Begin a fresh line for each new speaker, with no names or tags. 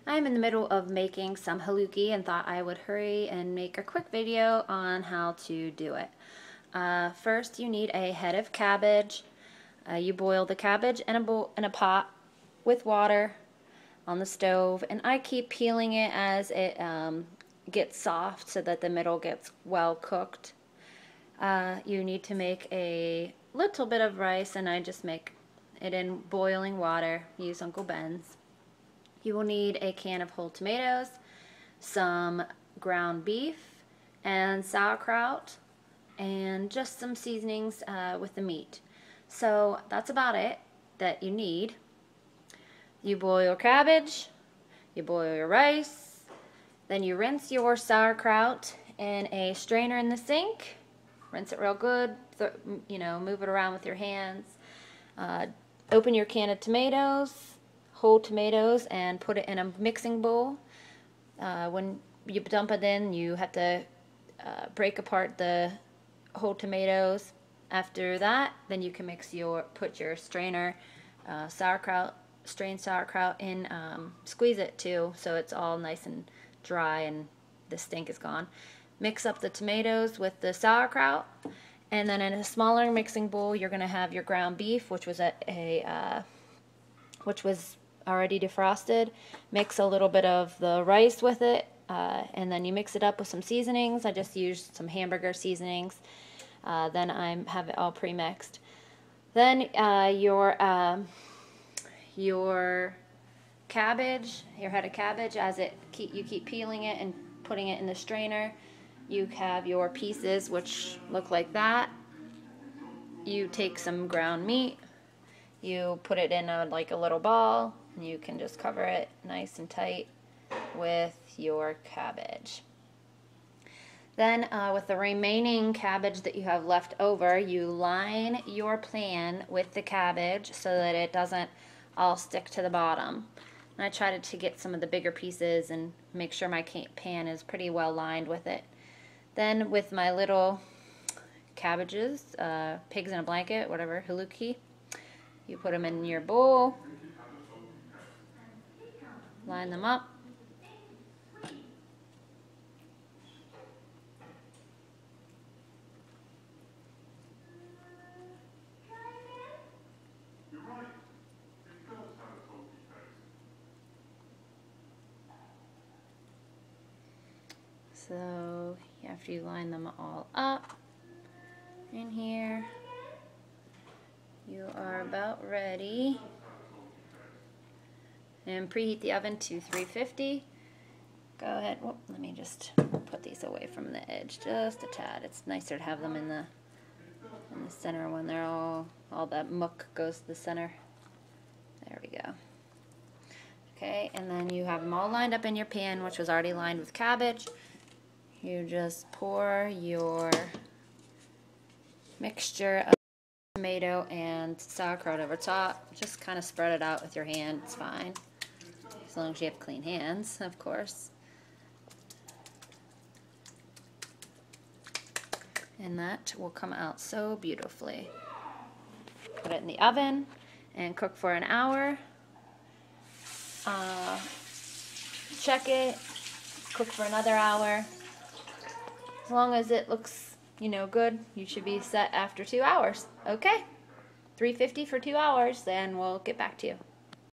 I'm in the middle of making some haluki and thought I would hurry and make a quick video on how to do it. First, you need a head of cabbage. You boil the cabbage in a pot with water on the stove, and I keep peeling it as it gets soft so that the middle gets well cooked. You need to make a little bit of rice, and I just make it in boiling water. Use Uncle Ben's. You will need a can of whole tomatoes, some ground beef, and sauerkraut, and just some seasonings with the meat. So that's about it that you need. You boil your cabbage, you boil your rice, then you rinse your sauerkraut in a strainer in the sink. Rinse it real good, move it around with your hands. Open your can of tomatoes, whole tomatoes, and put it in a mixing bowl. When you dump it in, you have to break apart the whole tomatoes. After that, then you can put your strainer strained sauerkraut in, squeeze it too so it's all nice and dry and the stink is gone. Mix up the tomatoes with the sauerkraut, and then in a smaller mixing bowl you're going to have your ground beef, which was already defrosted. Mix a little bit of the rice with it, and then you mix it up with some seasonings. I just used some hamburger seasonings. Then I have it all pre-mixed. Then your cabbage, your head of cabbage, you keep peeling it and putting it in the strainer. You have your pieces, which look like that. You take some ground meat, you put it in a little ball, and you can just cover it nice and tight with your cabbage. Then with the remaining cabbage that you have left over, you line your pan with the cabbage so that it doesn't all stick to the bottom. And I tried to get some of the bigger pieces and make sure my pan is pretty well lined with it. Then with my little cabbages, pigs in a blanket, whatever, haluki, you put them in your bowl, line them up. So after you line them all up in here, you are about ready. And preheat the oven to 350. Go ahead. Whoop, let me just put these away from the edge just a tad. It's nicer to have them in the center when they're all that muck goes to the center. There we go. Okay, and then you have them all lined up in your pan, which was already lined with cabbage. You just pour your mixture of tomato and sauerkraut over top. Just kind of spread it out with your hand. It's fine, as long as you have clean hands, of course. And that will come out so beautifully. Put it in the oven and cook for an hour. Check it, cook for another hour. As long as it looks, good, you should be set after 2 hours. Okay, 350 for 2 hours, then we'll get back to you.